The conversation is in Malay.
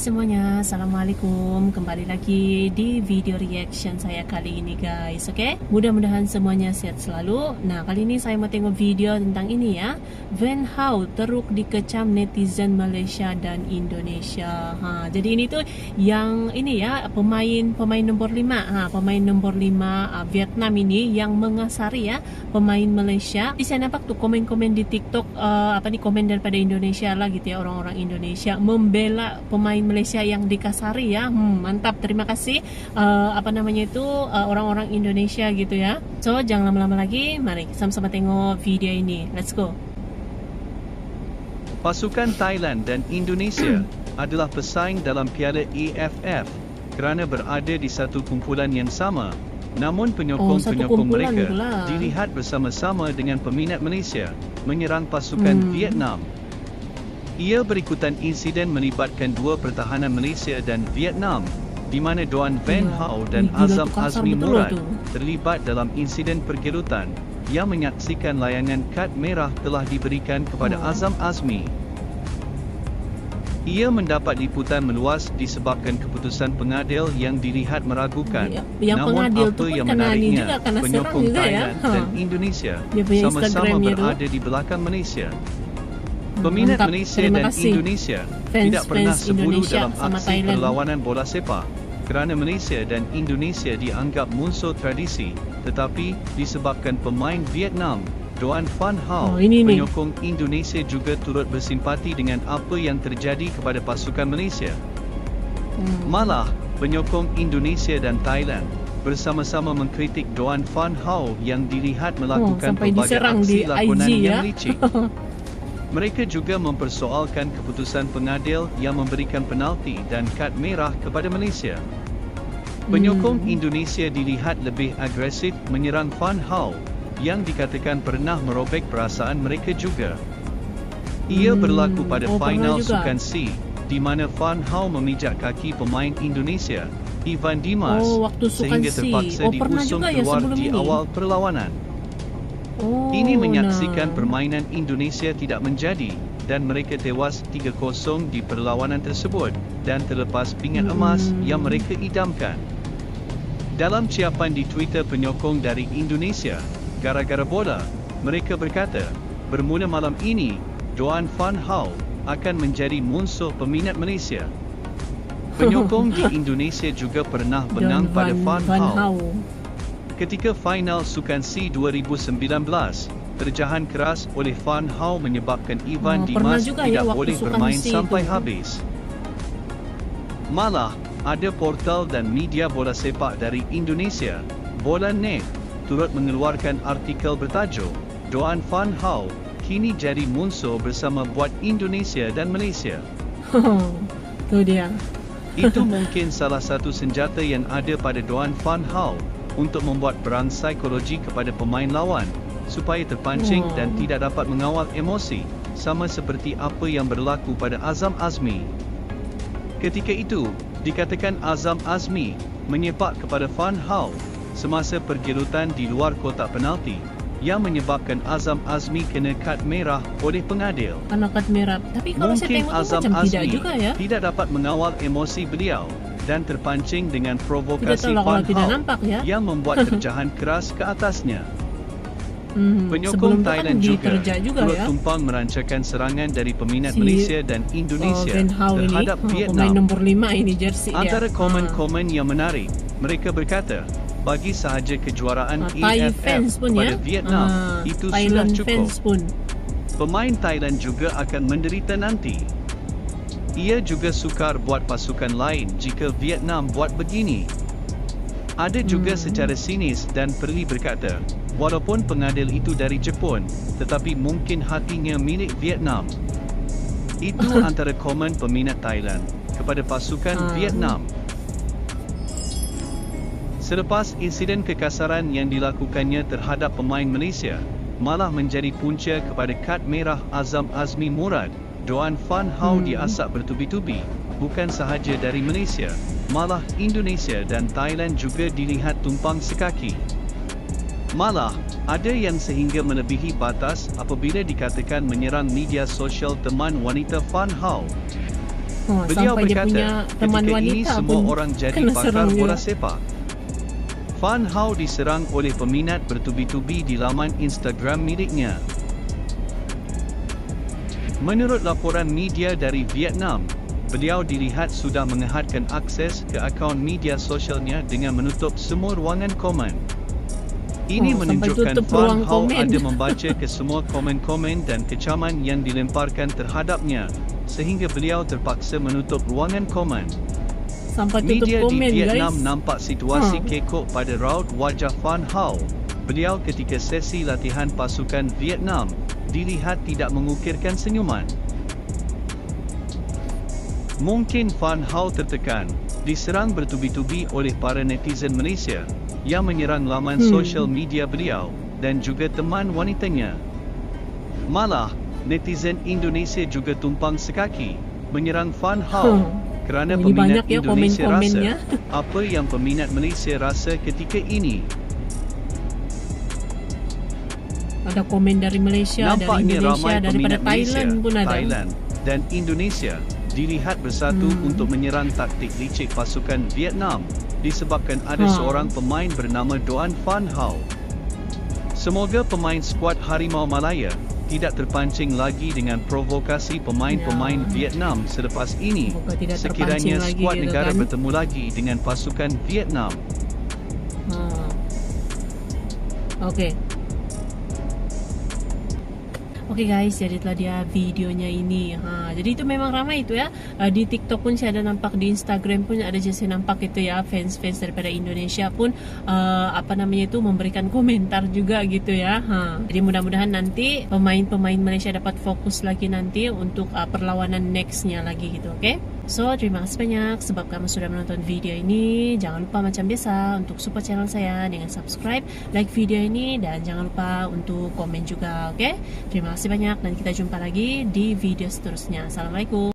semuanya, Assalamualaikum. Kembali lagi di video reaction saya kali ini guys. Oke, mudah-mudahan semuanya sehat selalu. Nah, kali ini saya mau tengok video tentang ini ya, Van Hao teruk dikecam netizen Malaysia dan Indonesia. Jadi ini tuh yang ini ya, pemain nomor 5. Pemain nomor 5 Vietnam ini yang mengasari ya pemain Malaysia. Di saya nampak tuh komen-komen di TikTok, komen daripada Indonesia lah gitu ya, orang-orang Indonesia membela pemain Malaysia yang dikasari ya. Mantap, terima kasih orang-orang Indonesia gitu ya. So jangan lama-lama lagi, mari sama-sama tengok video ini. Let's go. Pasukan Thailand dan Indonesia adalah pesaing dalam Piala AFF kerana berada di satu kumpulan yang sama. Namun penyokong-penyokong mereka dilihat bersama-sama dengan peminat Malaysia menyerang pasukan Vietnam. Ia berikutan insiden melibatkan dua pertahanan Malaysia dan Vietnam, di mana Doan Van Hao dan Azam Azmi Murad terlibat dalam insiden pergelutan. Yang menyaksikan layangan kad merah telah diberikan kepada Azam Azmi. Ia mendapat liputan meluas disebabkan keputusan pengadil yang dilihat meragukan. Namun apa yang menariknya, penyokong Thailand dan Indonesia sama-sama berada di belakang Malaysia. Peminat Malaysia dan Indonesia tidak pernah sebulu dalam aksi perlawanan bola sepak kerana Malaysia dan Indonesia dianggap musuh tradisi, tetapi disebabkan pemain Vietnam Doan Van Hao, penyokong Indonesia juga turut bersimpati dengan apa yang terjadi kepada pasukan Malaysia. Malah, penyokong Indonesia dan Thailand bersama-sama mengkritik Doan Van Hao yang dilihat melakukan pelbagai aksi lakonan yang licik. Mereka juga mempersoalkan keputusan pengadil yang memberikan penalti dan kad merah kepada Malaysia. Penyokong Indonesia dilihat lebih agresif menyerang Van Hao yang dikatakan pernah merobek perasaan mereka juga. Ia berlaku pada final Sukan C, di mana Van Hao memijak kaki pemain Indonesia, Ivan Dimas, sehingga terpaksa diusung keluar di awal perlawanan. Ini menyaksikan permainan Indonesia tidak menjadi dan mereka tewas 3-0 di perlawanan tersebut dan terlepas pingat emas yang mereka idamkan. Dalam ciapan di Twitter penyokong dari Indonesia, gara-gara bola, mereka berkata, bermula malam ini, Doan Van Hao akan menjadi musuh peminat Malaysia. Penyokong di Indonesia juga pernah menang pada Van Hao. Ketika final Sukan C 2019, terjahan keras oleh Van Hao menyebabkan Ivan Dimas tidak boleh bermain sampai habis. Malah, ada portal dan media bola sepak dari Indonesia, Bola Net, turut mengeluarkan artikel bertajuk, Doan Van Hao kini jadi musuh bersama buat Indonesia dan Malaysia. Itu dia. Itu mungkin salah satu senjata yang ada pada Doan Van Hao untuk membuat perang psikologi kepada pemain lawan supaya terpancing dan tidak dapat mengawal emosi, sama seperti apa yang berlaku pada Azam Azmi. Ketika itu, dikatakan Azam Azmi menyepak kepada Van Hao semasa pergelutan di luar kotak penalti yang menyebabkan Azam Azmi kena kad merah oleh pengadil. Kena kad merah. Tapi kalau saya tengok Azam macam Azmi tidak juga ya. Tidak dapat mengawal emosi beliau dan terpancing dengan provokasi Van Hao yang membuat terjahan keras ke atasnya. Penyokong Thailand juga turut tumpang merancakan serangan dari peminat Malaysia dan Indonesia terhadap Vietnam. Nombor 5 ini jersey antara komen-komen yang menarik, mereka berkata, bagi sahaja kejuaraan AFF pada Vietnam itu sudah cukup. Pemain Thailand juga akan menderita nanti. Ia juga sukar buat pasukan lain jika Vietnam buat begini. Ada juga secara sinis dan perli berkata, walaupun pengadil itu dari Jepun, tetapi mungkin hatinya milik Vietnam. Itu antara komen peminat Thailand kepada pasukan Vietnam. Selepas insiden kekasaran yang dilakukannya terhadap pemain Malaysia, malah menjadi punca kepada kad merah Azam Azmi Murad, Doan Van Hao diasak bertubi-tubi, bukan sahaja dari Malaysia, malah Indonesia dan Thailand juga dilihat tumpang sekaki. Malah, ada yang sehingga melebihi batas apabila dikatakan menyerang media sosial teman wanita Van Hao. Beliau sampai dia berkata, punya teman ketika ini wanita semua pun orang jadi kena pakar serang bola juga. sepak. Van Hal diserang oleh peminat bertubi-tubi di laman Instagram miliknya. Menurut laporan media dari Vietnam, beliau dilihat sudah mengehadkan akses ke akaun media sosialnya dengan menutup semua ruangan komen. Ini menunjukkan Van Hal ada membaca ke semua komen-komen dan kecaman yang dilemparkan terhadapnya, sehingga beliau terpaksa menutup ruangan komen. Sampai tutup Media komen, di Vietnam guys. nampak situasi kekok pada raut wajah Van Hal. Beliau ketika sesi latihan pasukan Vietnam, dilihat tidak mengukirkan senyuman. Mungkin Van Hal tertekan, diserang bertubi-tubi oleh para netizen Malaysia yang menyerang laman sosial media beliau dan juga teman wanitanya. Malah, netizen Indonesia juga tumpang sekaki menyerang Van Hal kerana peminat Indonesia rasa apa yang peminat Malaysia rasa ketika ini. Ada komen dari Malaysia, Nampaknya dari Indonesia, ramai daripada peminat Thailand Malaysia, pun ada. Thailand dan Indonesia dilihat bersatu untuk menyerang taktik licik pasukan Vietnam disebabkan ada seorang pemain bernama Doan Van Hal. Semoga pemain skuad Harimau Malaya tidak terpancing lagi dengan provokasi pemain-pemain Vietnam selepas ini sekiranya skuad negara bertemu lagi dengan pasukan Vietnam. Oke guys, jadi itulah dia videonya ini. Jadi itu memang ramai itu ya. Di TikTok pun saya ada nampak, di Instagram pun ada saya nampak itu ya, fans-fans daripada Indonesia pun memberikan komentar juga gitu ya. Jadi mudah-mudahan nanti pemain-pemain Malaysia dapat fokus lagi nanti untuk perlawanan nextnya lagi gitu, oke? So, terima kasih banyak sebab kamu sudah menonton video ini. Jangan lupa macam biasa untuk support channel saya dengan subscribe, like video ini, dan jangan lupa untuk komen juga, oke? Terima kasih banyak dan kita jumpa lagi di video seterusnya. Assalamualaikum.